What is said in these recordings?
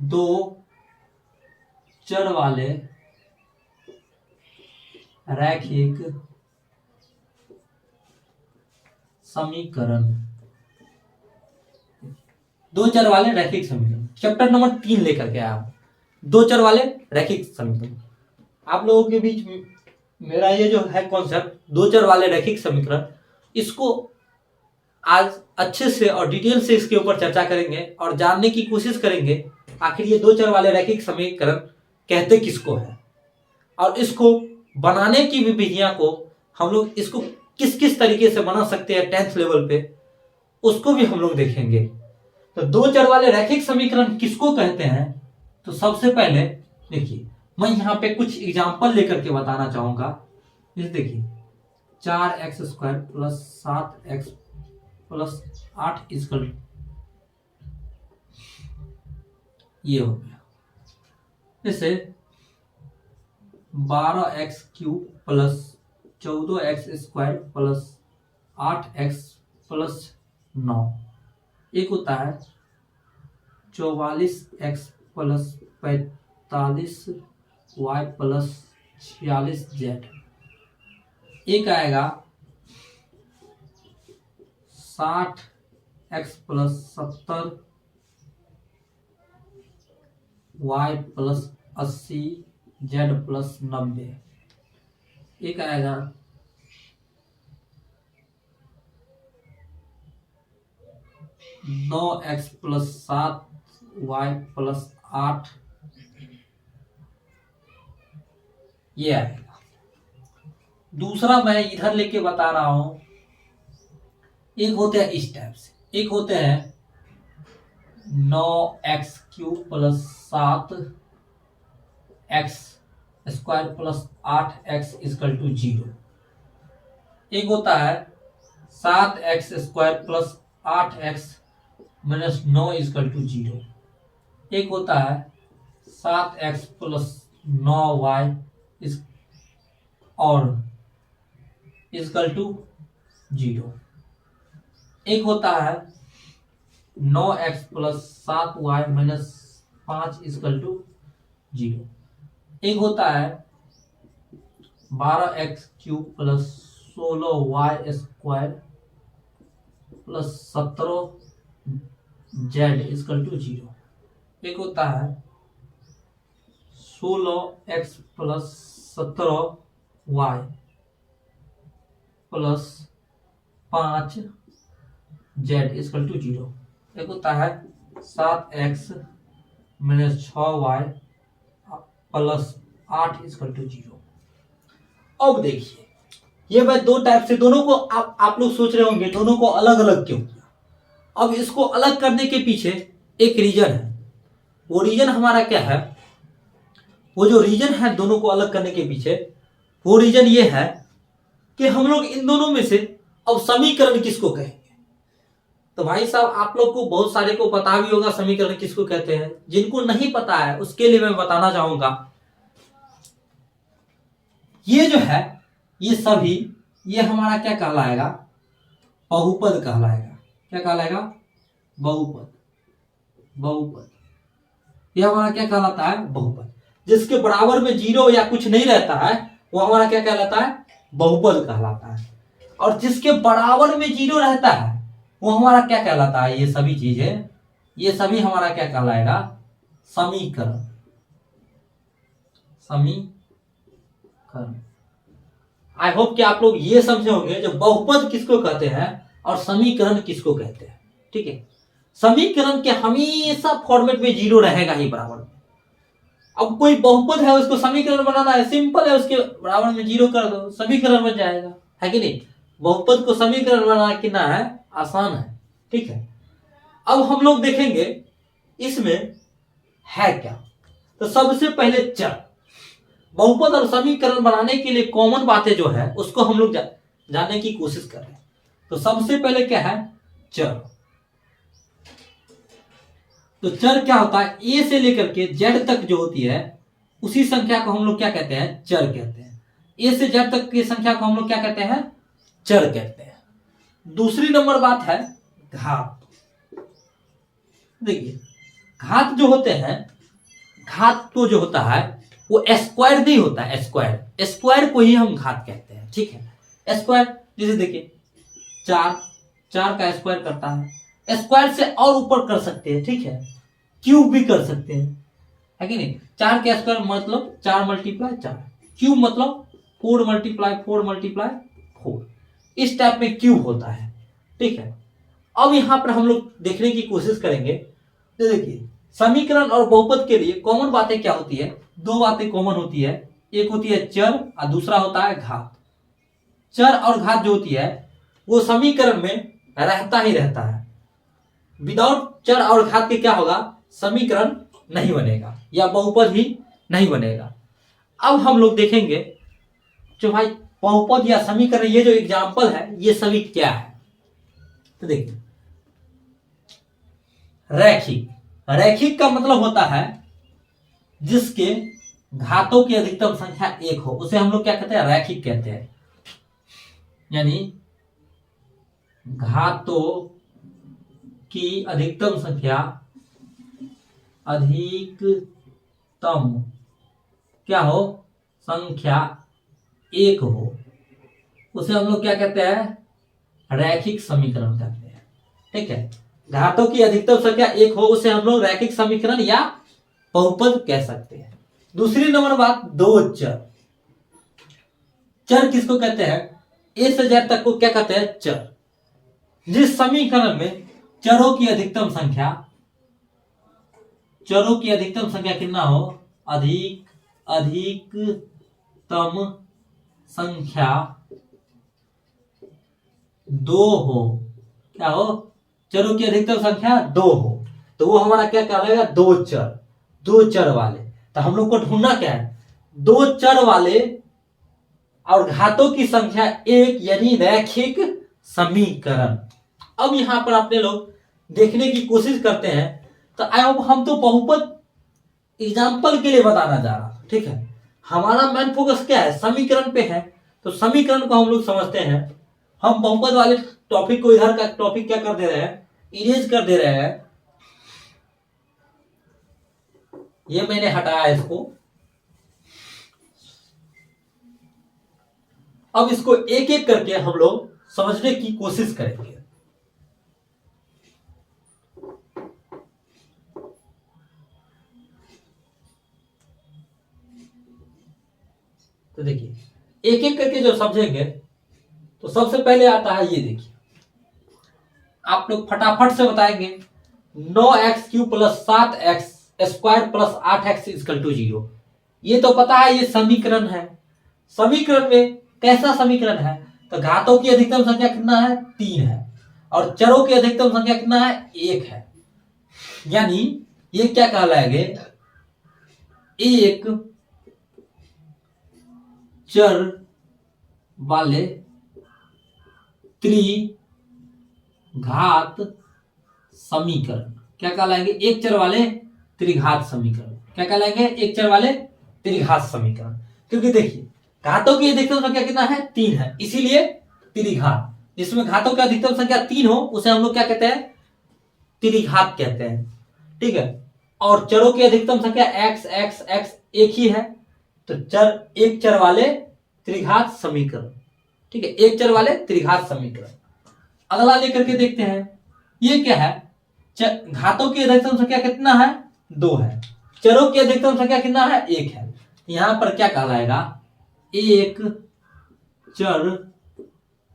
दो चर वाले रैखिक समीकरण, दो चर वाले रैखिक समीकरण। चैप्टर नंबर 3 लेकर के आप दो चर वाले रैखिक समीकरण। आप लोगों के बीच में मेरा ये जो है कॉन्सेप्ट दो चर वाले रैखिक समीकरण, इसको आज अच्छे से और डिटेल से इसके ऊपर चर्चा करेंगे और जानने की कोशिश करेंगे आखिर ये दो चर वाले रैखिक समीकरण कहते किसको है, और इसको बनाने की भी विधियां को हम लोग इसको किस किस तरीके से बना सकते हैं 10th लेवल पे, उसको भी हम लोग देखेंगे। तो दो चर वाले रैखिक समीकरण किसको कहते हैं, तो सबसे पहले देखिए मैं यहाँ पे कुछ एग्जांपल लेकर के बताना चाहूंगा। इस देखिए 4x² plus 7x plus 8 equal ये हो गया। जैसे 12x³ plus 14x² plus 8x plus 9, एक होता है 44x plus 45y plus 46z, एक आएगा 60x plus 70y plus 80z plus 90, एक आएगा 9x प्लस 7y प्लस 8, ये आएगा। दूसरा मैं इधर लेके बता रहा हूं, एक होते हैं इस टाइप से, एक होते हैं 9x³ plus 7x² plus 8x equal to 0, एक होता है 7x² plus 8x minus 9 equal to 0, एक होता है 7x प्लस 9y और इक्वल टू 0, एक होता है 9x plus 7y minus 5 equal to 0, एक होता है 12x³ plus 16y² plus 17z equal to 0, एक होता है 16x plus 17y plus 5z equal to 0, एक होता है 7x minus 6y plus 8 equal to 0। अब देखिए ये मैं दो टाइप से, दोनों को आप लोग सोच रहे होंगे दोनों को अलग अलग क्यों किया। अब इसको अलग करने के पीछे एक रीजन है। वो रीजन हमारा क्या है, वो जो रीजन है दोनों को अलग करने के पीछे, वो रीजन ये है कि हम लोग इन दोनों में से अब समीकरण किसको कहेंगे। तो भाई साहब आप लोग को बहुत सारे को पता भी होगा समीकरण किसको कहते हैं, जिनको नहीं पता है उसके लिए मैं बताना चाहूंगा। ये जो है ये सभी, ये हमारा क्या कहलाएगा, बहुपद कहलाएगा। क्या कहलाएगा, बहुपद। बहुपद ये हमारा क्या कहलाता है, बहुपद। जिसके बराबर में 0 या कुछ नहीं रहता है वो हमारा क्या कहलाता है, बहुपद कहलाता है। और जिसके बराबर में 0 रहता है वो हमारा क्या कहलाता है, ये सभी चीजें, ये सभी हमारा क्या कहलाएगा, समीकरण। समीकरण। आई होप कि आप लोग ये समझे होंगे जो बहुपद किसको कहते हैं और समीकरण किसको कहते हैं। ठीक है, समीकरण के हमेशा फॉर्मेट में 0 रहेगा ही बराबर में। अब कोई बहुपद है उसको समीकरण बनाना है, सिंपल है, उसके बराबर में 0 कर दो समीकरण बन जाएगा, है कि नहीं। बहुपद को समीकरण बनाना है, आसान है। ठीक है, अब हम लोग देखेंगे इसमें है क्या। तो सबसे पहले चर, बहुपद और समीकरण बनाने के लिए कॉमन बातें जो है उसको हम लोग जानने की कोशिश कर रहे हैं। तो सबसे पहले क्या है, चर। तो चर क्या होता है, ए से लेकर के जेड तक जो होती है उसी संख्या को हम लोग क्या कहते हैं, चर कहते हैं। ए से जेड तक की संख्या को हम लोग क्या कहते हैं, चर कहते हैं। दूसरी नंबर बात है घात। देखिए घात जो होते हैं घात तो जो होता है वो स्क्वायर नहीं होता है, स्क्वायर स्क्वायर को ही हम घात कहते हैं, ठीक है। स्क्वायर जैसे देखिए 4, 4 का स्क्वायर करता है, स्क्वायर से और ऊपर कर सकते हैं, ठीक है, क्यूब भी कर सकते हैं, है कि नहीं। 4 का स्क्वायर मतलब 4 मल्टीप्लाई 4, क्यूब मतलब 4 मल्टीप्लाई 4 मल्टीप्लाई 4, इस टाइप में क्यूब होता है, ठीक है। अब यहां पर हम लोग देखने की कोशिश करेंगे, तो देखिए समीकरण और बहुपद के लिए कॉमन बातें क्या होती है, दो बातें कॉमन होती है, एक होती है चर और दूसरा होता है घात। चर और घात जो होती है वो समीकरण में रहता ही रहता है, विदाउट चर और घात के क्या होगा, समीकरण नहीं बनेगा या बहुपद ही नहीं बनेगा। अब हम लोग देखेंगे जो भाई बहुपद या समीकरण, ये जो एग्जाम्पल है ये सभी क्या है, तो देखिए रैखिक, रैखिक का मतलब होता है जिसके घातों की अधिकतम संख्या 1 हो, उसे हम लोग क्या कहते हैं, रैखिक कहते हैं। यानी घातों की अधिकतम संख्या, अधिकतम क्या हो, संख्या 1 हो, उसे हम लोग क्या कहते हैं, रैखिक समीकरण कहते हैं, ठीक है। घातों की अधिकतम संख्या 1 हो उसे हम लोग रैखिक समीकरण या बहुपद कह सकते हैं। दूसरी नंबर बात, दो चर। चर किसको कहते हैं, ए से जेड तक को क्या कहते हैं, चर। जिस समीकरण में चरों की अधिकतम संख्या, चरों की अधिकतम संख्या कितना हो, अधिकतम संख्या 2 हो, क्या हो, चरों की अधिकतम संख्या 2 हो, तो वो हमारा क्या कहलाएगा, दो चर, दो चर वाले। तो हम लोग को ढूंढना क्या है, दो चर वाले और घातों की संख्या 1 यानी रैखिक समीकरण। अब यहां पर अपने लोग देखने की कोशिश करते हैं, तो अब हम तो बहुपद एग्जाम्पल के लिए बताना जा रहा, ठीक है। हमारा मेन फोकस क्या है, समीकरण पे है, तो समीकरण को हम लोग समझते हैं। हम बहुपद वाले टॉपिक को, इधर का टॉपिक क्या कर दे रहे हैं, इरेज कर दे रहे हैं। ये मैंने हटाया इसको। अब इसको एक एक करके हम लोग समझने की कोशिश करेंगे। तो देखिए एक एक करके जो समझेंगे, तो सबसे पहले आता है ये, देखिए आप लोग फटाफट से बताएंगे, 9x³ plus 7x square plus 8x equal to 0। ये तो पता है, ये समीकरण है। समीकरण में कैसा समीकरण है, तो घातों की अधिकतम संख्या कितना है, 3 है, और चरों की अधिकतम संख्या कितना है, 1 है। यानी ये क्या कहलाएंगे, एक चर वाले त्रिघात समीकरण, क्या कहलाएंगे, एक चर वाले त्रिघात समीकरण। क्या कहलाएंगे, एक चर वाले त्रिघात समीकरण। क्योंकि देखिए घातों की अधिकतम संख्या कितना है, 3 है, इसीलिए त्रिघात। जिसमें घातों की अधिकतम संख्या 3 हो उसे हम लोग क्या कहते हैं, त्रिघात कहते हैं, ठीक है। और चरों की अधिकतम संख्या x x x एक ही है, तो चर, एक चर वाले त्रिघात समीकरण, ठीक है, एक चर वाले त्रिघात समीकरण। अगला लेकर के देखते हैं, ये क्या है, घातों की अधिकतम संख्या कितना है, 2 है, चरों की अधिकतम संख्या कितना है, 1 है। यहां पर क्या कहलाएगा, एक चर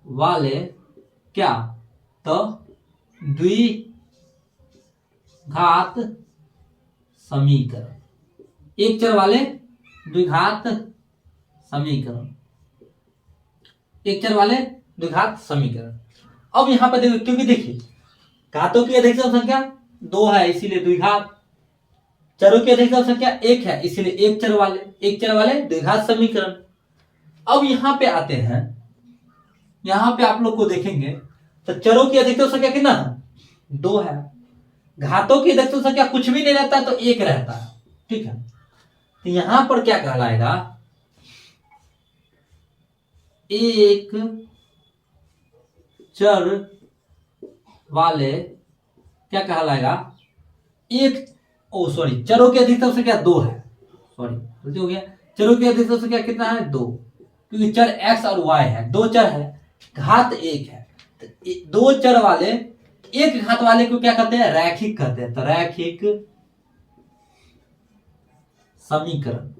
वाले क्या, तो द्विघात समीकरण, एक चर वाले द्विघात समीकरण, एक चर वाले द्विघात समीकरण। अब यहां पर देखो, क्योंकि देखिए घातों की अधिकतम संख्या 2 है इसीलिए द्विघात, चरों की अधिकतम संख्या 1 है इसीलिए एक चर वाले द्विघात समीकरण। अब यहां पे आते हैं, यहां पे आप लोग को देखेंगे तो चरों की अधिकतम संख्या कितना है, 2 है, घातों की अधिकतम संख्या कुछ भी नहीं रहता तो 1 रहता है, ठीक है। तो यहां पर क्या कहलाएगा, एक चर वाले क्या कहलाएगा, एक ओ सॉरी, चरों की अधिकतम संख्या 2 है, सॉरी गलती हो गया, चरों की अधिकतम संख्या कितना है 2, क्योंकि चर x और y है, दो चर है, घात 1 है, तो दो चर वाले एक घात वाले को क्या कहते हैं, रैखिक कहते हैं। तो रैखिक समीकरण,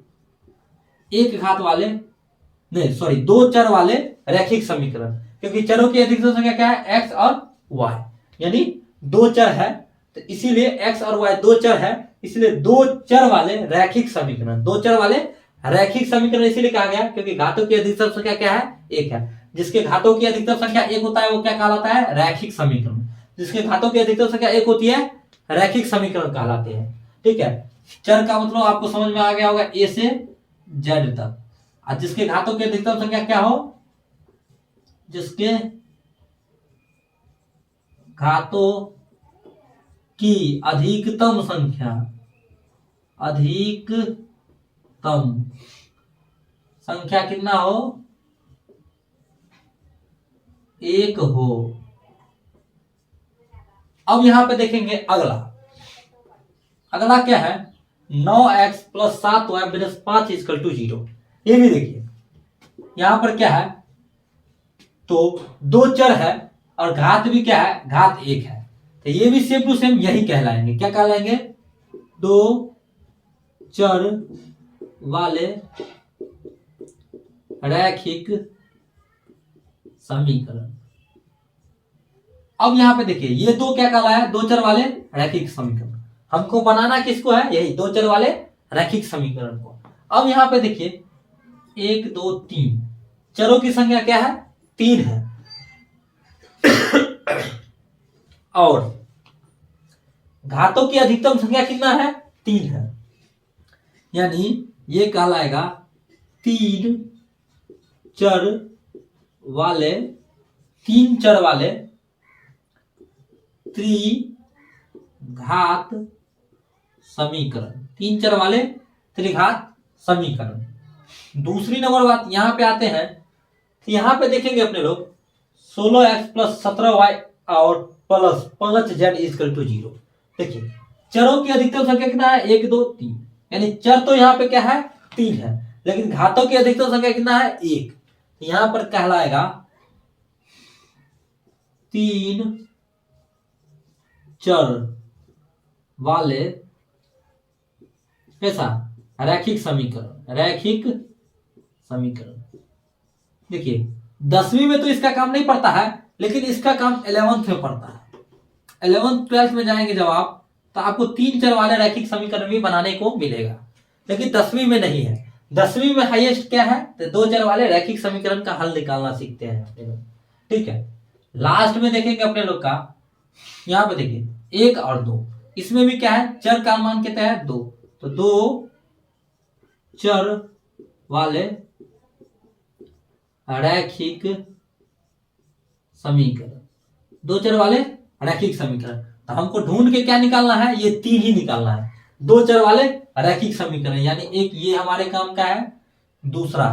एक घात वाले नहीं सॉरी, दो चर वाले रैखिक समीकरण, क्योंकि चरों की अधिकतम संख्या क्या है, x और y, यानी दो चर है, तो इसीलिए x और y दो चर है, इसलिए दो चर वाले रैखिक समीकरण, दो चर वाले रैखिक समीकरण इसीलिए कहा गया क्योंकि घातों की अधिकतम संख्या क्या है, एक है। जिसके घातों की अधिकतम संख्या एक होता है वो क्या कहलाता है, रैखिक समीकरण। जिसके घातों की अधिकतम संख्या एक होती है, रैखिक समीकरण कहलाते हैं। ठीक है, चर का मतलब आपको समझ में आ गया होगा, ए से जेड तक। और जिसके घातों की अधिकतम संख्या क्या हो, जिसके घातों की अधिकतम संख्या, अधिकतम संख्या कितना हो, एक हो। अब यहां पे देखेंगे अगला, अगला क्या है, 9x + 7y - 5 = 0। ये भी देखिए यहां पर क्या है, तो दो चर है और घात भी क्या है, घात 1 है, तो ये भी सेम टू सेम यही कहलाएंगे, क्या कहलाएंगे, दो चर वाले रैखिक समीकरण। अब यहां पे देखिए ये दो क्या कहलाया, दो चर वाले रैखिक समीकरण। हमको बनाना किसको है, यही दो चर वाले रैखिक समीकरण को। अब यहां पे देखिए 1 2 3 चरों की संख्या क्या है, 3 है, और घातों की अधिकतम संख्या कितना है, 3 है, यानी ये कहलाएगा 3 चर वाले, 3 चर वाले त्रिघात समीकरण, 3 चर वाले त्रिघात समीकरण। दूसरी नंबर बात यहां पे आते हैं, तो यहां पे देखेंगे अपने लोग 16x + 17y और प्लस 5z = 0। देखिए चरों की अधिकतम संख्या कितना है, 1 2 3, यानी चर तो यहां पे क्या है, 3 है, लेकिन घातों की अधिकतम संख्या कितना है, 1। यहां पर कहलाएगा 3 चर वाले कैसा, रैखिक समीकरण, रैखिक समीकरण। देखिए 10वीं में तो इसका काम नहीं पड़ता है, लेकिन इसका काम 11th में पड़ता है। 11th 12th में जाएंगे जब आप, तो आपको 3 चर वाले रैखिक समीकरण भी बनाने को मिलेगा, लेकिन 10वीं में नहीं है। 10वीं में हाईएस्ट क्या है, तो दो चर वाले रैखिक समीकरण का हल निकालना सीखते हैं अपने लोग। ठीक है, लास्ट में देखेंगे अपने लोग का, यहां पे देखिए 1 और 2, इसमें भी क्या है, चर का मान कितना है, 2, तो दो चर वाले रैखिक समीकरण, दो चर वाले रैखिक समीकरण। तो हमको ढूंढ के क्या निकालना है, ये 3 ही निकालना है, दो चर वाले रैखिक समीकरण, यानी एक ये हमारे काम का है, दूसरा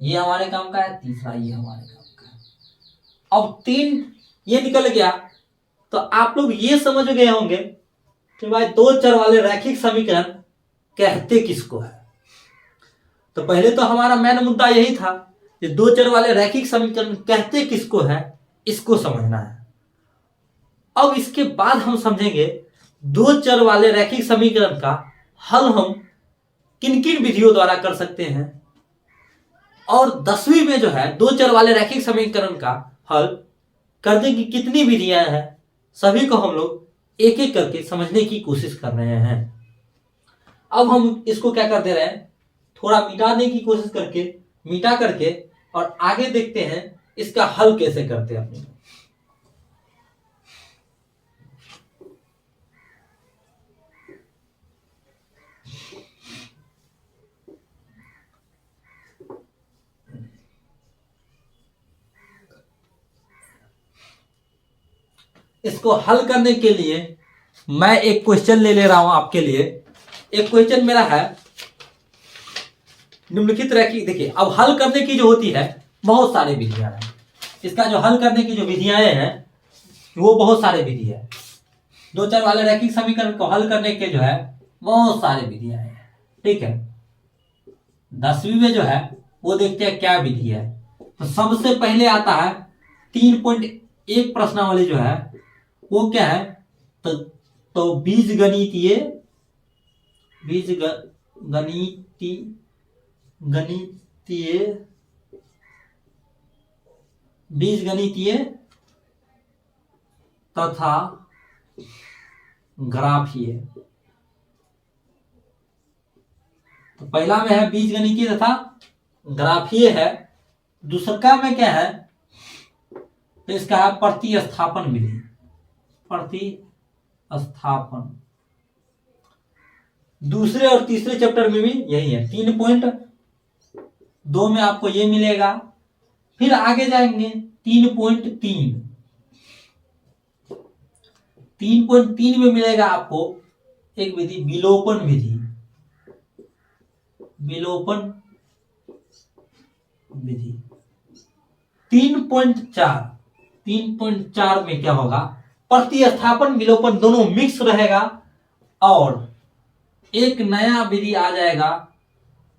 ये हमारे काम का है, तीसरा ये हमारे काम का है। अब 3 ये निकल गया, तो आप लोग ये समझ गए होंगे कि भाई दो चर वाले रैखिक समीकरण कहते किसको है। तो पहले तो हमारा मेन मुद्दा यही था कि दो चर वाले रैखिक समीकरण कहते किसको है, इसको समझना है। अब इसके बाद हम समझेंगे दो चर वाले रैखिक समीकरण का हल हम किन किन विधियों द्वारा कर सकते हैं, और 10वीं में जो है दो चर वाले रैखिक समीकरण का हल करने की कितनी विधियां हैं, सभी को हम लोग एक एक करके समझने की कोशिश कर रहे हैं। अब हम इसको क्या कर दे रहे हैं, थोड़ा मिटाने की कोशिश करके, मिटा करके, और आगे देखते हैं इसका हल कैसे करते हैं अपने। इसको हल करने के लिए मैं एक क्वेश्चन ले रहा हूं आपके लिए। एक क्वेश्चन मेरा है, निम्नलिखित रैखिक, देखिए अब हल करने की जो होती है बहुत सारे विधियां हैं, इसका जो हल करने की जो विधियां हैं वो बहुत सारे विधि है। दो चर वाले रैखिक समीकरण को हल करने के जो है बहुत सारे विधियां हैं, ठीक है। 10वीं में जो है वो देखते हैं क्या विधि है। तो सबसे पहले आता है 3.1 प्रश्नावली जो है वो क्या है, तो बीजगणितीय गणितीय बीजगणितीय तथा ग्राफीय। तो पहला में है बीजगणितीय तथा ग्राफीय है। दूसरा में क्या है, तो इसका है प्रतिस्थापन विधि। प्रतिस्थापन दूसरे और तीसरे चैप्टर में भी यही है। 3.2 में आपको ये मिलेगा। फिर आगे जाएंगे 3.3। 3.3 में मिलेगा आपको एक विधि विलोपन विधि। विलोपन विधि 3.4 में क्या होगा, प्रतिस्थापन विलोपन दोनों मिक्स रहेगा। और एक नया विधि आ जाएगा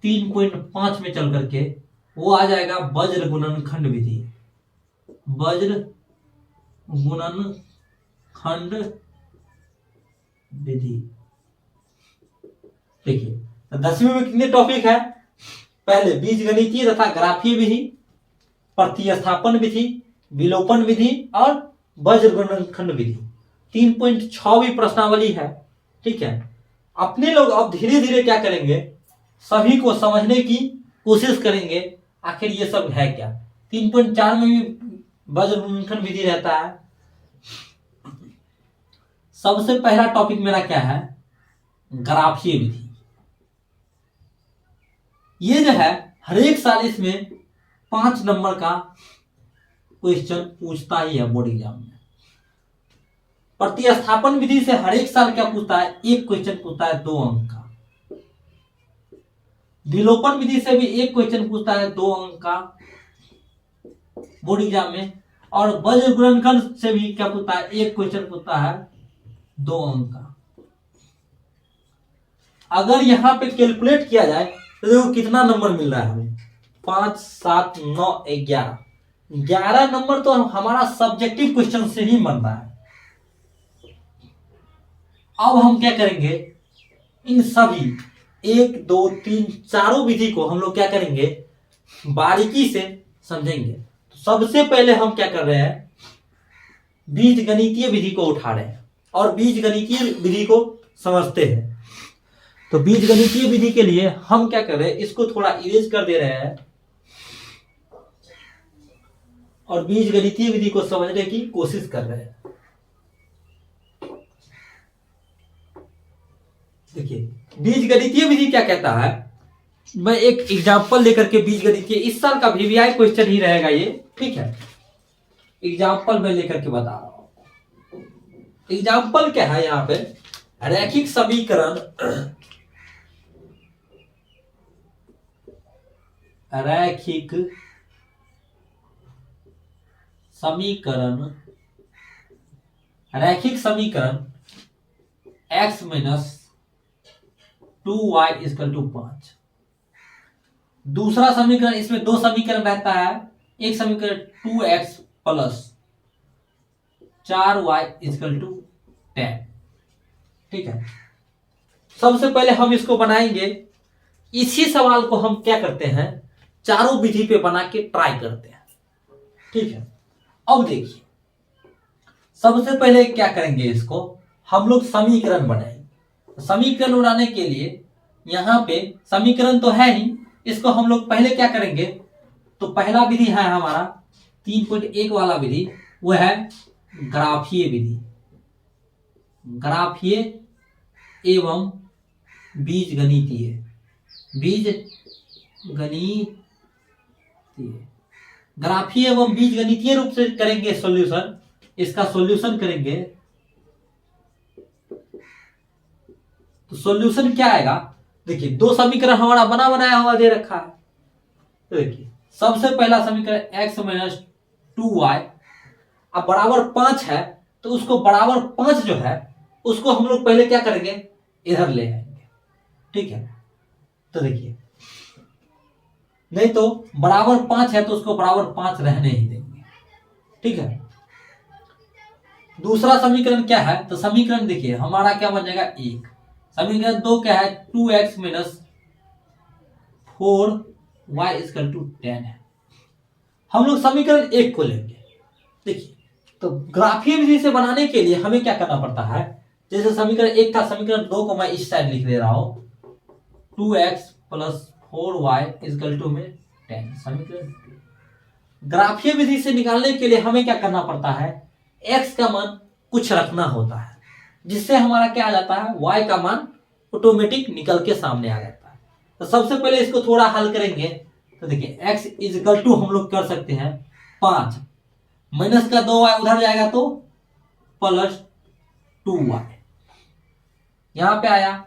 3.5 में चल करके, वो आ जाएगा वज्र गुणनखंड विधि। वज्र गुणनखंड विधि। देखिए 10वीं में कितने टॉपिक है, पहले बीजगणितीय तथा ग्राफीय विधि, प्रतिस्थापन विधि, विलोपन विधि और वज्र गुणनखंड विधि। 3.6वीं प्रश्नावली है, ठीक है। अपने लोग अब धीरे धीरे क्या करेंगे, सभी को समझने की कोशिश करेंगे आखिर ये सब है क्या। 3.4 में भी वज्र गुणनखंड विधि रहता है। सबसे पहला टॉपिक मेरा क्या है, ग्राफीय विधि। ये जो है हर एक साल इसमें 5 नंबर का क्वेश्चन पूछता ही है बोर्ड एग्जाम में। प्रतिस्थापन विधि से हर एक साल क्या पूछता है, एक क्वेश्चन पूछता है 2 अंक का। विलोपन विधि से भी एक क्वेश्चन पूछता है 2 अंक का बोर्ड एग्जाम में। और वज्र गुणनखंड से भी क्या पूछता है, एक क्वेश्चन पूछता है 2 अंक का। अगर यहां पे कैलकुलेट किया जाए तो देखो कितना नंबर मिल रहा है हमें, 5, 7, 9, 11। 11 नंबर तो हमारा सब्जेक्टिव क्वेश्चन से ही बन रहा है। अब हम क्या करेंगे, इन सभी 1, 2, 3 चारों विधि को हम लोग क्या करेंगे, बारीकी से समझेंगे। तो सबसे पहले हम क्या कर रहे हैं, बीजगणितीय विधि को उठा रहे हैं और बीजगणितीय विधि को समझते हैं। तो बीजगणितीय विधि के लिए हम क्या कर रहे हैं, इसको थोड़ा इरेज कर दे रहे हैं और बीजगणितीय विधि को समझने की कोशिश कर रहे हैं। देखिए बीजगणितीय विधि क्या कहता है, मैं एक एग्जांपल लेकर के बीजगणितीय, इस साल का वीवीआई क्वेश्चन ही रहेगा ये, ठीक है। एग्जांपल मैं लेकर के बता रहा हूं। एग्जांपल क्या है, यहां पे रैखिक समीकरण, रैखिक समीकरण x minus 2y equal to 5। दूसरा समीकरण, इसमें 2 समीकरण रहता है। एक समीकरण 2x plus 4y equal to 10, ठीक है। सबसे पहले हम इसको बनाएंगे। इसी सवाल को हम क्या करते हैं, चारों विधि पे बना के ट्राई करते हैं, ठीक है। अब देखिए सबसे पहले क्या करेंगे, इसको हम लोग समीकरण बनाएंगे। समीकरण बनाने के लिए यहां पे समीकरण तो है नहीं, इसको हम लोग पहले क्या करेंगे, तो पहला विधि है हमारा 3.1 वाला विधि, वो है ग्राफीय विधि। ग्राफीय एवं बीजगणितीय, ग्राफीय एवं बीजगणितीय रूप से करेंगे सॉल्यूशन। इसका सॉल्यूशन करेंगे तो सॉल्यूशन क्या आएगा, देखिए 2 समीकरण हमारा बना बनाया हुआ दे रखा है। तो देखिए सबसे पहला समीकरण x माइनस 2y, अब बराबर 5 है, तो उसको बराबर 5 जो है उसको हम लोग पहले क्या करेंगे, इधर ले आएंगे। ठीक है, तो देखिए, नहीं तो बराबर 5 है तो उसको बराबर 5 रहने ही देंगे। ठीक है, दूसरा समीकरण क्या है, तो समीकरण देखिए हमारा क्या बन जाएगा 1। समीकरण 2 क्या है, 2x minus 4y equal to 10 है। हम लोग समीकरण 1 को लेंगे। देखिए, तो ग्राफीय विधि से बनाने के लिए हमें क्या करना पड़ता है, जैसे समीकरण 1 था, समीकरण 2 को मैं इस साइड लिख दे रहा हूं, 2x plus 4y equal to में 10। समीकरण ग्राफीय विधि से निकालने के लिए हमें क्या करना पड़ता है, x का मान कुछ रखना होता है, जिससे हमारा क्या आ जाता है, y का मान ऑटोमेटिक निकल के सामने आ जाता है। तो सबसे पहले इसको थोड़ा हल करेंगे। तो देखिए x इक्वल टू हम लोग कर सकते हैं 5 माइनस का 2y उधर जाएगा तो प्लस 2y, यहां पे आया।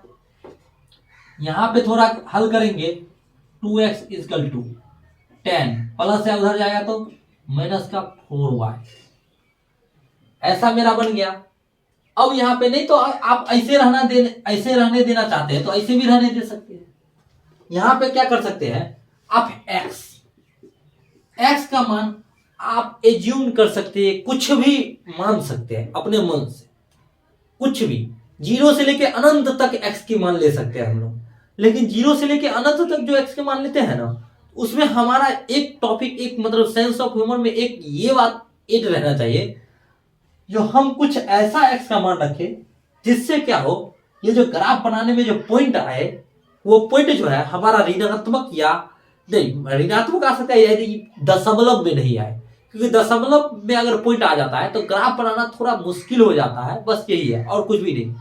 यहां पे थोड़ा हल करेंगे, 2x इक्वल टू 10 प्लस है उधर जाएगा तो माइनस का 4y, ऐसा मेरा बन गया। अब यहां पे नहीं तो आप ऐसे रहने देना चाहते हैं तो ऐसे भी रहने दे सकते हैं। यहां पे क्या कर सकते हैं आप, x का मान आप एज्यूम कर सकते हैं, कुछ भी मान सकते हैं अपने मन से, कुछ भी 0 से लेके अनंत तक x की मान ले सकते हैं हम लोग। लेकिन 0 से लेके अनंत तक जो x के मान लेते हैं ना, उसमें हमारा एक टॉपिक, एक मतलब सेंस ऑफ ह्यूमर में एक ये बात एड रहना चाहिए, जो हम कुछ ऐसा x का मान रखें जिससे क्या हो, ये जो ग्राफ बनाने में जो पॉइंट आए, वो पॉइंट जो है हमारा ऋणात्मक या नहीं, ऋणात्मक आ सकता है यदि दशमलव में नहीं आए, क्योंकि दशमलव में अगर पॉइंट आ जाता है तो ग्राफ बनाना थोड़ा मुश्किल हो जाता है, बस यही है और कुछ भी नहीं।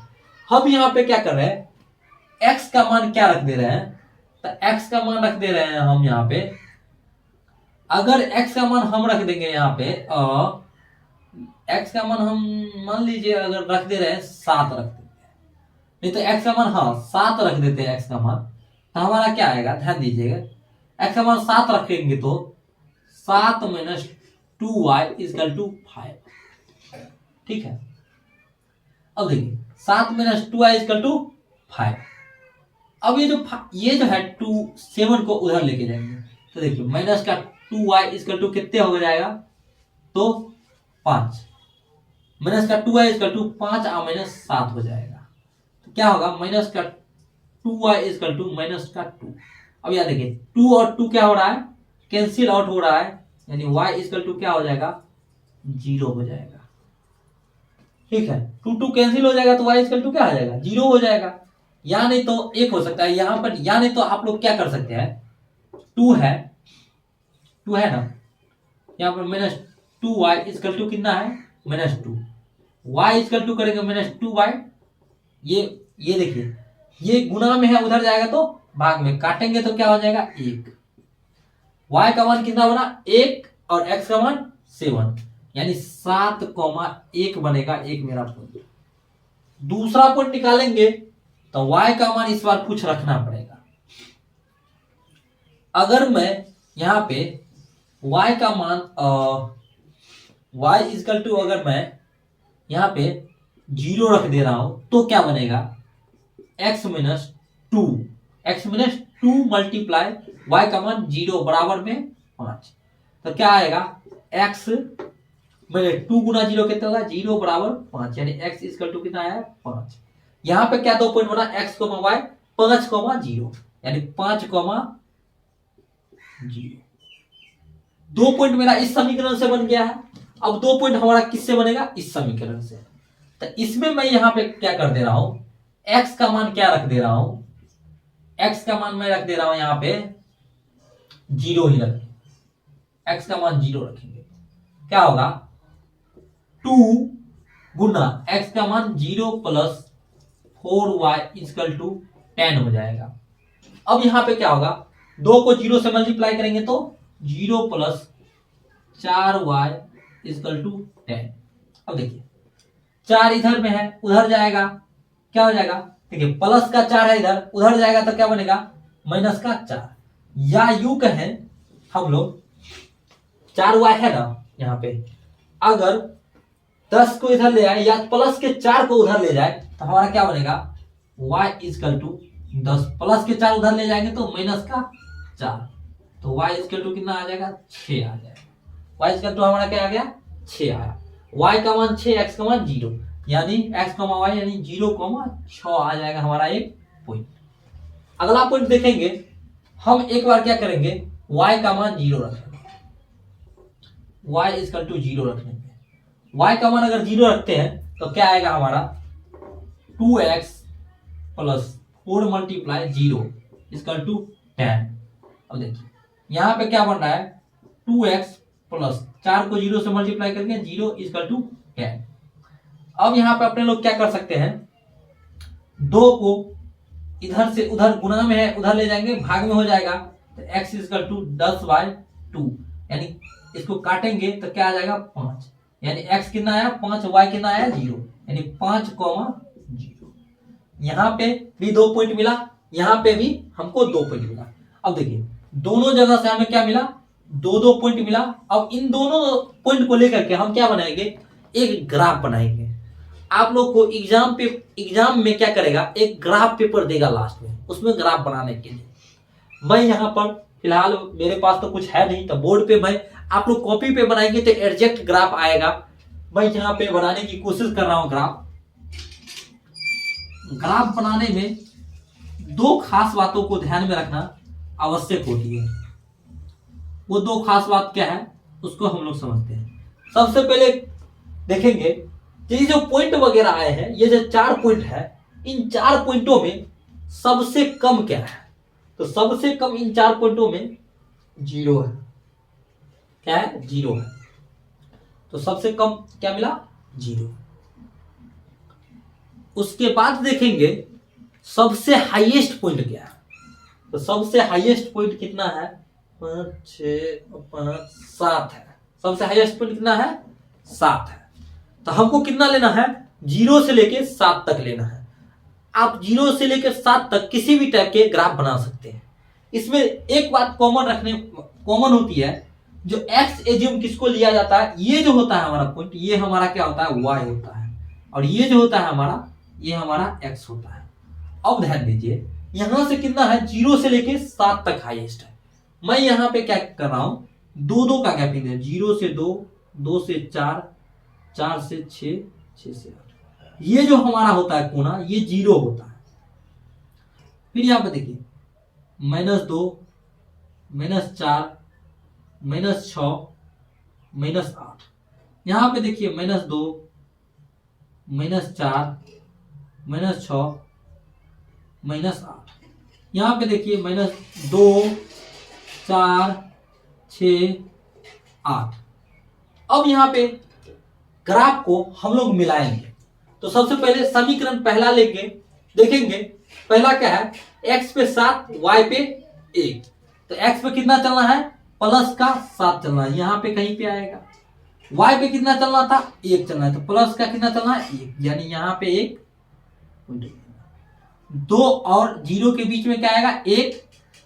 हम यहाँ पे क्या कर रहे हैं, x का मान क्या रख दे रहे हैं, तो x का मान रख दे रहे हैं हम यहाँ पे, अगर x का मान हम रख देंगे यहाँ पे, x का मान हम मान लीजिए अगर रख दे रहे हैं 7 रख देते हैं, नहीं तो x का मान 7 रख देते हैं, x का मान, तो हमारा क्या आएगा, ध्यान दीजिएगा, x का मान 7 रखेंगे तो 7 माइनस 2y इक्वल टू 5। ठीक है, अब देखिए 7 माइनस 2y इक्वल टू 5। अब ये जो है 2 7 को उधर लेके जाएंगे, तो देखिए माइनस का 2y इक्वल टू कितने हो जाएगा, तो 5, माइनस का 2y इक्वल टू 5 और माइनस 7 हो जाएगा, तो क्या होगा, माइनस का 2y इक्वल टू माइनस का 2। अब याद देखिए 2 और 2 क्या हो रहा है, कैंसिल आउट हो रहा है, यानी y इक्वल टू क्या हो जाएगा, 0 हो जाएगा। ठीक है, 2 2 कैंसिल हो जाएगा तो y इक्वल टू क्या हो जाएगा, 0 हो जाएगा। या नहीं तो एक हो सकता है यहां पर, या नहीं तो आप लोग क्या कर सकते हैं, 2 है ना, यहां पर माइनस 2y इक्वल टू कितना है, माइनस 2, y इक्वल टू करेंगे माइनस 2y, ये देखिए ये गुना में है, उधर जाएगा तो भाग में, काटेंगे तो क्या हो जाएगा 1, y का मान कितना बना 1 और x का मान 7, यानी 7,1 बनेगा एक मेरा पॉइंट। दूसरा पॉइंट निकालेंगे तो y का मान इस बार कुछ रखना पड़ेगा। अगर मैं यहां पे y का मान y इक्वल टू अगर मैं यहां पे 0 रख दे रहा हूं तो क्या बनेगा, x माइनस 2 मल्टीप्लाई y का मान 0 बराबर में 5, तो क्या आएगा, x मैंने 2 गुना 0 कितना होगा, 0 बराबर 5, यानी x इक्वल टू कितना आया 5। यहां पे क्या 2 पॉइंट बना, x y 5, 0, यानी 5, 0। 2 पॉइंट मेरा इस समीकरण से बन गया है। अब 2 पॉइंट हमारा किससे बनेगा, इस समीकरण से। तो इसमें मैं यहां पे क्या कर दे रहा हूं, x का मान क्या रख दे रहा हूं, x का मान मैं रख दे रहा हूं यहां पे 0 ही रखें, x का मान 0 रखेंगे, क्या होगा 2 गुना x का मान 0 प्लस 4y इक्वल टू 10 हो जाएगा। अब यहां पे क्या होगा, 2 को 0 से मल्टीप्लाई करेंगे तो 0 प्लस 4y इक्वल टू 10। अब देखिए 4 इधर में है, उधर जाएगा क्या हो जाएगा, देखिए प्लस का 4 है इधर, उधर जाएगा तो क्या बनेगा, माइनस का 4, या यू कहें हम लोग 4y है ना यहां पे, अगर 10 को इधर ले आए या प्लस के 4 को उधर ले जाए तो हमारा क्या बनेगा, y इक्वल टू 10 प्लस के 4 उधर ले जाएंगे तो माइनस का 4, तो y इक्वल टू कितना आ जाएगा 6 आ जाएगा। y इक्वल टू हमारा क्या आ गया 6 आया। y का मान 6, x का मान 0, यानी x, y यानी 0,6 आ जाएगा हमारा एक पॉइंट। अगला पॉइंट देखेंगे हम, एक बार क्या करेंगे y का मान 0 रखेंगे, y इक्वल टू 0 रखने पे y का मान अगर 0 रखते हैं तो क्या आएगा हमारा 2x plus 4 multiply 0 equal to 10। अब देखिए यहाँ पे क्या बन रहा है 2x प्लस 4 को 0 से मल्टीप्लाई करके 0 इक्वल टू 10। अब यहाँ पे अपने लोग क्या कर सकते हैं, 2 को इधर से उधर गुना में है, उधर ले जाएंगे भाग में हो जाएगा, तो x इक्वल टू 10/2, यानी इसको काटेंगे तो क्या आ जाएगा 5, यानी x कितना आया 5, y कितना आया 0, यानी 5,0। यहाँ पे भी 2 पॉइंट मिला, यहाँ पे भी हमको 2 पॉइंट मिला। अब देखिए दोनों जगह से हमें क्या मिला 2-2 पॉइंट मिला। अब इन दोनों पॉइंट को लेकर के हम क्या बनाएंगे, एक ग्राफ बनाएंगे। आप लोग को एग्जाम में क्या करेगा, एक ग्राफ पेपर देगा लास्ट में, उसमें ग्राफ बनाने के लिए मैं यहाँ पर फिलहाल मेरे पास तो कुछ है नहीं, तो बोर्ड पे मैं, आप लोग कॉपी पे बनाएंगे तो एग्जैक्ट ग्राफ आएगा। मैं यहाँ पे बनाने की कोशिश कर रहा हूँ ग्राफ बनाने में 2 खास बातों को ध्यान में रखना आवश्यक होती है। वो 2 खास बात क्या है उसको हम लोग समझते हैं। सबसे पहले देखेंगे ये जो पॉइंट वगैरह आए हैं, ये जो 4 पॉइंट है, इन 4 पॉइंटों में सबसे कम क्या है, तो सबसे कम इन 4 पॉइंटों में 0 है। क्या है 0 है, तो सबसे कम क्या मिला 0। उसके बाद देखेंगे सबसे हाईएस्ट पॉइंट क्या है, तो सबसे हाईएस्ट पॉइंट कितना है 5, 6, 5, 7 है। सबसे हाईएस्ट पॉइंट कितना है 7 है। तो हमको कितना लेना है 0 से लेके 7 तक लेना है। आप 0 से लेकर 7 तक किसी भी टाइप के ग्राफ बना सकते हैं। इसमें एक बात कॉमन होती है, जो x एज्यूम किसको लिया जाता है, ये जो होता है हमारा पॉइंट, ये हमारा क्या होता है y होता है, और ये जो होता है हमारा, ये हमारा x होता है। अब ध्यान दीजिए यहां से कितना है 0 से लेके 7 तक हाईएस्ट है। मैं यहाँ पे क्या कर रहा हूं 2-2 का गैपिंग है, 0 से 2, 2 से 4, 4 से 6, 6 से 8। ये जो हमारा होता है कोना, ये 0 होता है। फिर यहां पे देखिए -2, -4, -6, -8। यहां पे देखिए -2, -4, -6, -8। यहां पे देखिए -2, 4, 6, 8। अब यहां पे ग्राफ को हम लोग मिलाएंगे। तो सबसे पहले समीकरण पहला लेंगे, देखेंगे पहला क्या है x पे 7, y पे 1। तो x पे कितना चलना है प्लस का 7 चलना है, यहां पे कहीं पे आएगा। y पे कितना चलना था 1 चलना है, तो प्लस का कितना चलना है 1, यानी यहां पे 1, 2 और 0 के बीच में क्या आएगा 1।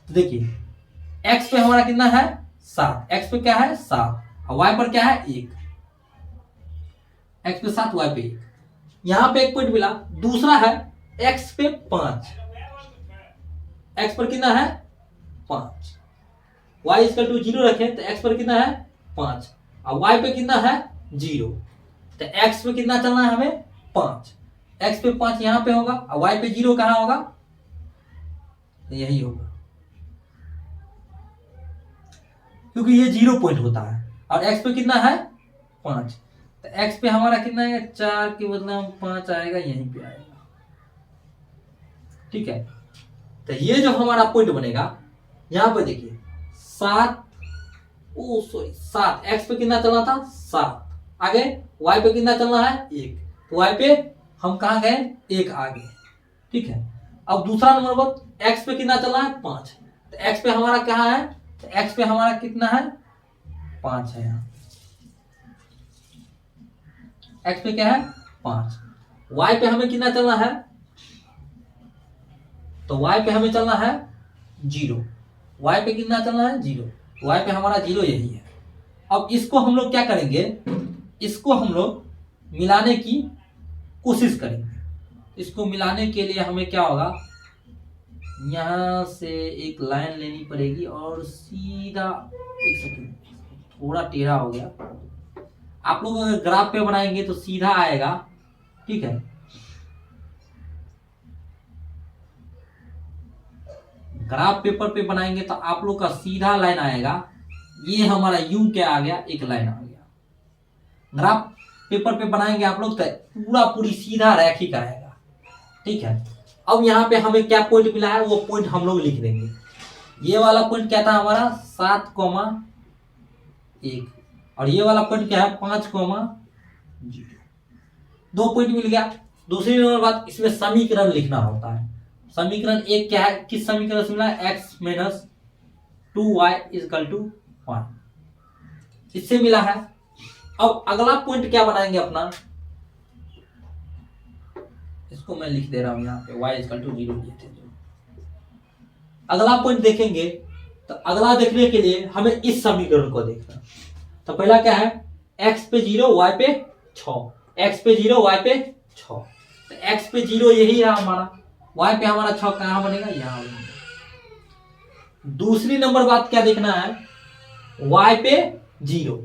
तो देखिए x पे हमारा कितना है 7, x पे क्या है 7, और y पर क्या है 1। x पे 7, y पे 1। यहां पे 1 पॉइंट मिला। दूसरा है x पे 5, x पर कितना है 5, y इक्वल टू 0 रखें तो x पर कितना है 5, और y पे कितना है 0। तो x पे कितना चलना है हमें 5, x पे 5 यहां पे होगा, और y पे 0 कहां होगा, तो यही होगा, क्योंकि ये 0 पॉइंट होता है। और x पे कितना है 5, तो x पे हमारा कितना है 4 के बदले 5 आएगा, यहीं पे आएगा। ठीक है, तो ये जो हमारा पॉइंट बनेगा यहां पे देखिए 7, x पे कितना चलना था 7, आगे y पे कितना चलना है 1, तो y पे हम कहां गए 1 आगे। ठीक है, अब दूसरा नंबर पर x पे कितना चलना है 5, तो x पे हमारा क्या है, तो x पे हमारा कितना है 5 है, यहाँ x पे क्या है 5। y पे हमें कितना चलना है, तो y पे हमें चलना है 0, y पे कितना चलना है 0, y पे हमारा 0 यही है। अब इसको हम लोग क्या करेंगे, इसको हम लोग मिलाने की कोशिश करेंगे। इसको मिलाने के लिए हमें क्या होगा, यहाँ से एक लाइन लेनी पड़ेगी और सीधा, एक सेकंड, थोड़ा टेढ़ा हो गया। आप लोग अगर ग्राफ पे बनाएंगे तो सीधा आएगा, ठीक है। ग्राफ पेपर पे बनाएंगे तो आप लोग का सीधा लाइन आएगा। ये हमारा यू क्या आ गया, एक लाइन आ गया। ग्राफ पेपर पे बनाएंगे आप लोग तो पूरा पूरी सीधा रैखिक आएगा, ठीक है। अब यहाँ पे हमें क्या पॉइंट मिला है वो पॉइंट हम लोग लिख देंगे। ये वाला पॉइंट क्या था हमारा 7,1 और ये वाला पॉइंट क्या है 5,0। 2 पॉइंट मिल गया। दूसरी नंबर बात, इसमें समीकरण लिखना होता है। समीकरण एक क्या है, किस समीकरण से मिला है, x minus 2y equal to 1, इससे मिला है। अब अगला पॉइंट क्या बनाएंगे अपना, इसको मैं लिख दे रहा हूं यहाँ पे y इक्वल टू 0 दिए थे। अगला पॉइंट देखेंगे तो अगला देखने के लिए हमें इस समीकरण को देखना। तो पहला क्या है, x पे 0 y पे 6, x पे 0 y पे 6, तो x पे 0 यही है हमारा, y पे हमारा 6 कहां बनेगा, यहां बनेगा। दूसरी नंबर बात क्या देखना है, y पे 0,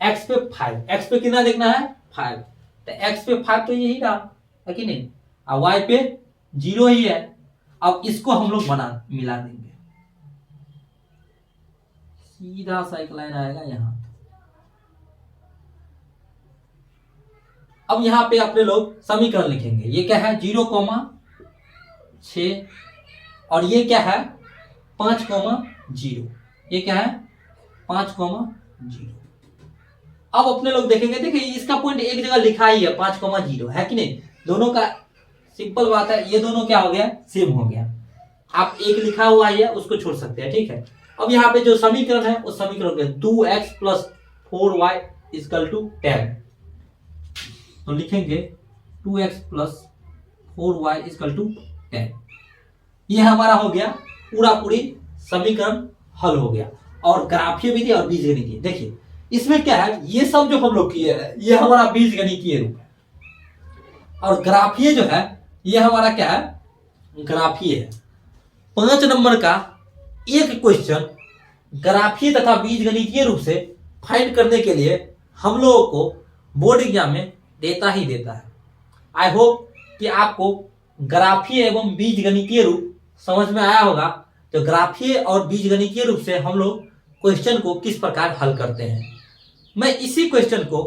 x पे 5, x पे कितना देखना है 5, तो x पे 5 तो यही रहा है कि नहीं, और y पे 0 ही है। अब इसको हम लोग मिला देंगे, सीधा सा एक लाइन आएगा यहां। अब यहां पे अपने लोग समीकरण लिखेंगे। ये क्या है 0,6 और ये क्या है 5,0। ये क्या है 5,0। अब अपने लोग देखेंगे, देखिए इसका पॉइंट एक जगह लिखा ही है 5,0 है कि नहीं, दोनों का सिंपल बात है, ये दोनों क्या हो गया सेम हो गया। आप एक लिखा हुआ है उसको छोड़ सकते हैं, ठीक है। अब यहाँ पे जो समीकरण है उस समीकरण के 2x plus 4y equal to 10, तो लिखेंगे 2x plus 4y equal to 10। ये हमारा हो गया पूरा पूरी समीकरण हल हो गया। और ग्राफीय विधि और बीजगणितीय, देखिए इसमें क्या है, ये सब जो हम लोग किए हैं ये हमारा बीजगणितीय रूप है, और ग्राफीय जो है ये हमारा क्या है ग्राफीय है। 5 नंबर का एक क्वेश्चन ग्राफीय तथा बीजगणितीय रूप से फाइंड करने के लिए हम लोगों को बोर्ड एग्जाम में देता ही देता है। आई होप कि आपको ग्राफीय एवं बीजगणितीय रूप समझ में आया होगा। तो ग्राफीय और बीजगणितीय रूप से हम लोग क्वेश्चन को किस प्रकार हल करते हैं, मैं इसी क्वेश्चन को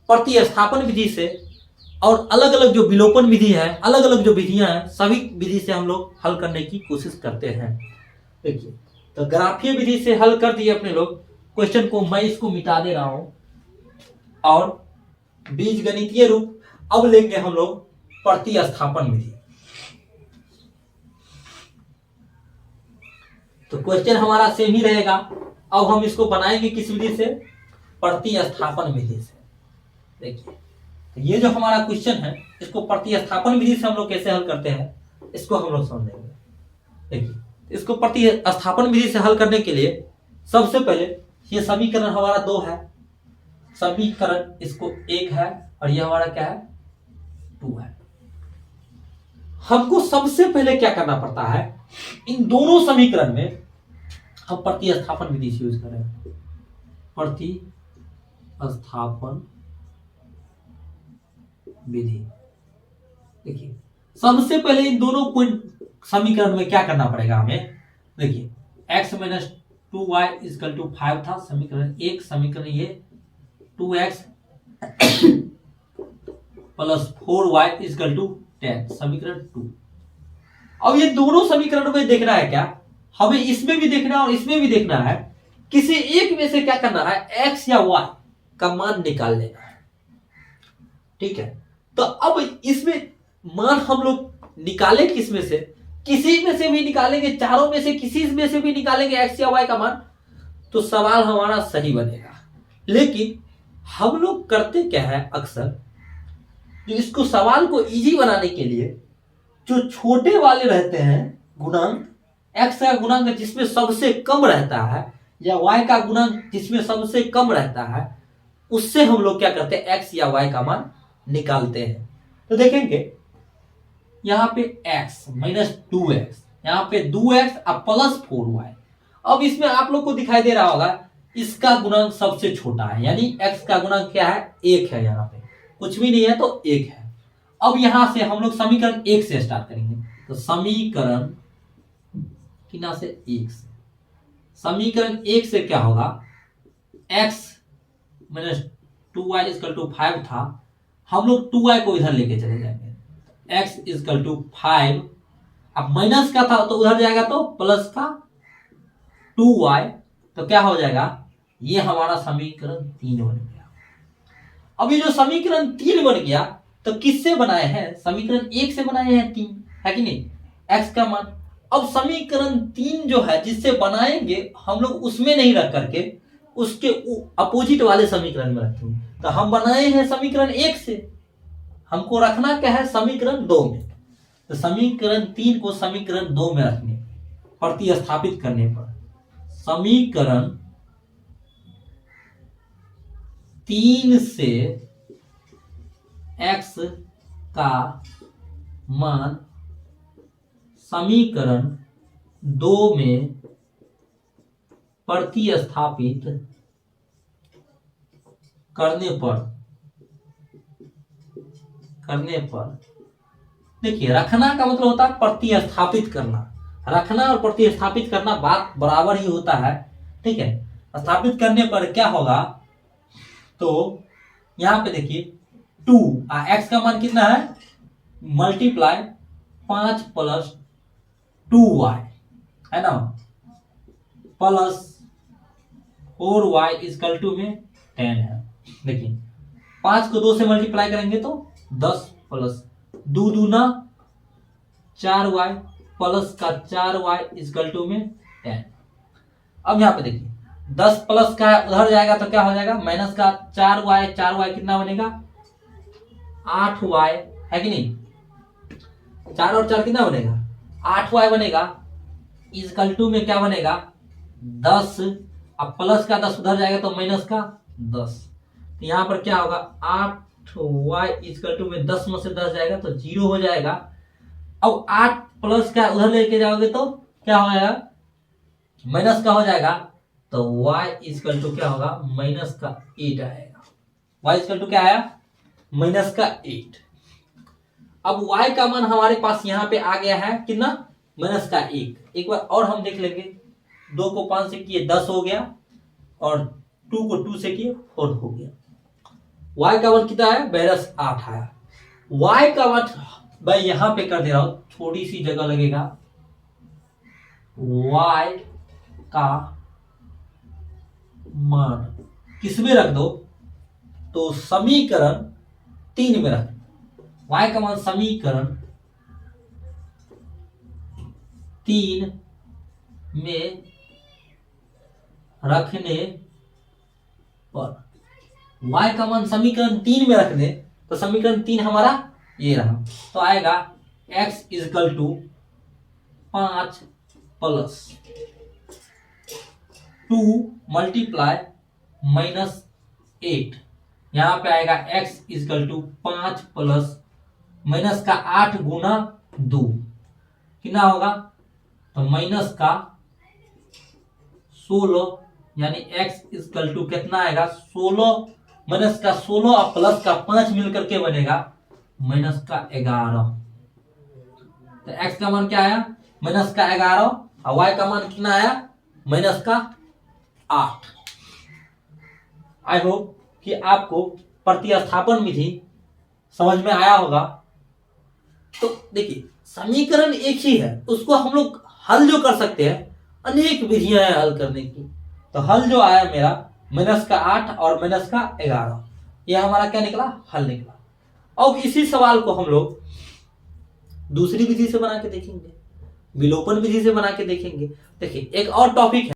प्रतिस्थापन विधि से और अलग अलग जो विलोपन विधि है, अलग अलग जो विधियां हैं, सभी विधि से हम लोग हल करने की कोशिश करते हैं। देखिए तो ग्राफीय विधि से हल कर दिए अपने लोग क्वेश्चन को, मैं इसको मिटा दे रहा हूं। और बीजगणितीय रूप अब लेंगे हम लोग प्रतिस्थापन विधि। तो क्वेश्चन हमारा सेम ही रहेगा। अब हम इसको बनाएंगे किस विधि से, प्रतिस्थापन विधि से। देखिए तो ये जो हमारा क्वेश्चन है इसको प्रतिस्थापन विधि से हम लोग कैसे हल करते हैं इसको हम लोग समझेंगे। देखिए इसको प्रतिस्थापन विधि से हल करने के लिए सबसे पहले ये समीकरण हमारा 2 है, समीकरण इसको 1 है और ये हमारा क्या है 2 है। हमको सबसे पहले क्या करना पड़ता है, इन दोनों समीकरण में हम प्रतिस्थापन विधि से यूज करें। प्रतिस्थापन विधि, देखिए सबसे पहले इन दोनों पॉइंट समीकरण में क्या करना पड़ेगा हमें। देखिए x minus 2y equal to 5 था समीकरण 1, समीकरण ये 2x plus 4y equal to 10 समीकरण 2। अब ये दोनों समीकरण में देखना है क्या, हमें इसमें भी देखना है और इसमें भी देखना है। किसी एक में से क्या करना है, x या y का मान निकाल लेना है, ठीक है। तो अब इसमें मान हम लोग निकाले किसमें से, किसी में से भी निकालेंगे, चारों में से किसी में से भी निकालेंगे x या y का मान, तो सवाल हमारा सही बनेगा। लेकिन हम लोग करते क्या है अक्सर, जो इसको सवाल को इजी बनाने के लिए जो छोटे वाले रहते हैं गुणांक, x का गुणांक जिसमें सबसे कम रहता है या y का गुणांक जिसमें सबसे कम रहता है, उससे हम लोग क्या करते हैं x या y का मान निकालते हैं। तो देखेंगे यहां पे x माइनस 2x, यहाँ पे 2x और प्लस 4y। अब इसमें आप लोग को दिखाई दे रहा होगा इसका गुणांक सबसे छोटा है, यानी x का गुणांक क्या है, 1 है। यहाँ पे कुछ भी नहीं है तो 1 है। अब यहां से हम लोग समीकरण 1 से स्टार्ट करेंगे। तो समीकरण कितना से 1 से, समीकरण 1 से क्या होगा, x minus 2y equal to 5 था, हम लोग 2y को इधर लेके चले जाएंगे, x इक्वल टू 5। अब माइनस का था तो उधर जाएगा तो प्लस का 2y, तो क्या हो जाएगा, ये हमारा समीकरण 3 बन गया। अब ये जो समीकरण 3 बन गया तो किससे बनाए हैं, समीकरण 1 से बनाए हैं 3, है कि नहीं, x का मान। अब समीकरण 3 जो है जिससे बनाएंगे हम लोग उसमें नहीं रख करके उसके अपोजिट वाले समीकरण में रखेंगे। तो हम बनाए हैं समीकरण 1 से, हमको रखना क्या है, समीकरण 2 में। तो समीकरण 3 को समीकरण 2 में रखने, प्रतिस्थापित करने पर समीकरण 3 से x का मान समीकरण 2 में प्रतिस्थापित करने पर देखिए, रखना का मतलब होता है प्रतिस्थापित करना। रखना और प्रतिस्थापित करना बात बराबर ही होता है, ठीक है। स्थापित करने पर क्या होगा, तो यहां पे देखिए 2 x का मान कितना है, मल्टीप्लाई 5 प्लस 2y है ना, प्लस 4y इक्वल टू में 10 है। देखिए 5 को 2 से मल्टीप्लाई करेंगे तो 10 प्लस 2 दूना 4y प्लस का 4y इक्वल टू में 10। अब यहाँ पे देखिए 10 प्लस का उधर जाएगा तो क्या हो जाएगा, माइनस का 4y, 4y कितना बनेगा 8y, है कि नहीं, 4 और 4 कितना बनेगा 8y बनेगा, इक्वल टू में क्या बनेगा 10। अब प्लस का 10 उधर जाएगा तो माइनस का 10, तो यहाँ पर क्या होगा 8y इक्वल टू में 10 में से 10 जाएगा तो 0 हो जाएगा। अब 8 प्लस का उधर लेके जाओगे तो क्या हो जाएगा, माइनस का हो जाएगा, तो y इक्वल टू क्या होगा, माइनस का 8 आएगा। y इक्वल टू क्या आया, माइनस का 8। अब y का मान हमारे पास यहाँ पे आ गया है कितना, माइनस का 1। एक बार और हम देख लेंगे, 2 को 5 से किए 10 हो गया, और 2 को 2 से किए 4 हो गया। y का मान कितना है, माइनस 8 आया। y का मान मैं यहां पे कर दे रहा हूं, थोड़ी सी जगह लगेगा, y का मान किसमें रख दो, तो समीकरण 3 में रख, y का मान समीकरण 3 में रखने पर, y का मान समीकरण 3 में रख दे तो समीकरण 3 हमारा ये रहा, तो आएगा x equal to 5 plus 2 multiply minus 8। यहां पे आएगा x equal to 5 plus minus का 8 गुना 2 कितना होगा, तो माइनस का 16, यानी x इक्वल टू कितना आएगा 16, माइनस का 16 और प्लस का 5 मिलकर के बनेगा माइनस का 11। तो x का मान क्या आया, माइनस का 11, और y का मान कितना आया, माइनस का 8। आई होप कि आपको प्रतिस्थापन विधि समझ में आया होगा। तो देखिए समीकरण एक ही है, उसको हम लोग हल जो कर सकते हैं, अनेक विधियां हैं हल करने की। तो हल जो आया मेरा माइनस का 8 और माइनस का 11, यह हमारा क्या निकला, हल निकला। अब इसी सवाल को हम लोग दूसरी विधि से बना के देखेंगे, विलोपन विधि से बना के देखेंगे। देखिए एक और टॉपिक है।